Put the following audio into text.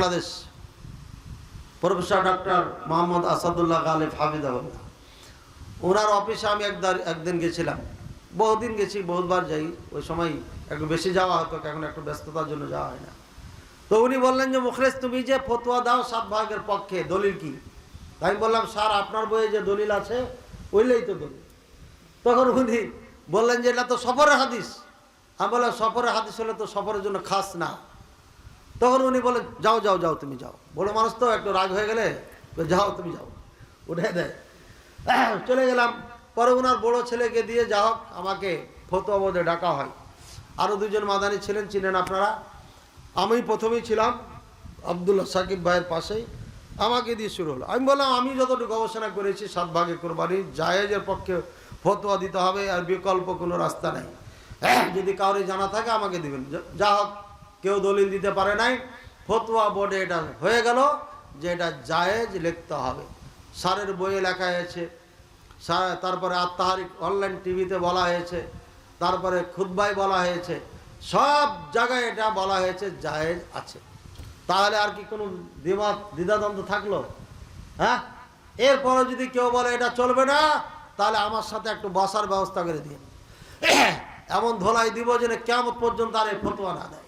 Bangladesh, professor doctor Mohammad Asadullah Ghalib হাফিজাহুল্লাহ, ওনার অফিসে আমি একদিন গেছিলাম। বহুদিন গেছি, বহুবার যাই। ওই সময় একটু বেশি যাওয়া হতো, এখন একটু ব্যস্ততার জন্য যাওয়া হয় না। তো উনি বললেন যে মুখলেস, তুমি যে ফতোয়া দাও 7 ভাগের পক্ষে, দলিল কি? আমি বললাম, স্যার আপনার বইয়ে যে দলিল আছে ওইলেই তো দলিল। তখন উনি বললেন যে এটা তো সফরের হাদিস। আমি বললাম, সফরের হাদিস হলে তো সফরের জন্য খাস না। তখন উনি বলেন, যাও যাও যাও, তুমি যাও। বড় মানুষ তো একটু রাগ হয়ে গেলে, যাও তুমি যাও, উঠে দেয়। চলে গেলাম। পরে ওনার বড় ছেলেকে দিয়ে যা হোক আমাকে ফতোয়া বোর্ডে ডাকা হয়। আরও 2 জন মাদানি ছিলেন, চিনেন আপনারা। আমি প্রথমেই ছিলাম আবদুল্লাহ সাকিব ভাইয়ের পাশেই, আমাকে দিয়ে শুরু হলো। আমি বললাম, আমি যতটুকু গবেষণা করেছি 7 ভাগে কোরবানি জায়েজের পক্ষে ফতোয়া দিতে হবে, আর বিকল্প কোনো রাস্তা নাই। যদি কাউরে জানা থাকে আমাকে দিবেন। যা হোক, কেউ দলিল দিতে পারে নাই। ফতোয়া বোর্ডে এটা হয়ে গেল যে এটা জায়েজ লিখতে হবে। স্যারের বইয়ে লেখা হয়েছে, তারপরে আত্মাহারিক অনলাইন টিভিতে বলা হয়েছে, তারপরে খুতবায় বলা হয়েছে, সব জায়গায় এটা বলা হয়েছে জায়েজ আছে। তাহলে আর কি কোনো দ্বিধাদ্বন্দ্ব থাকলো? হ্যাঁ, এরপরে যদি কেউ বলে এটা চলবে না, তাহলে আমার সাথে একটু বসার ব্যবস্থা করে দিন। এমন ধোলাই দিব যে কিয়ামত পর্যন্ত আর এই ফতোয়া না দেয়।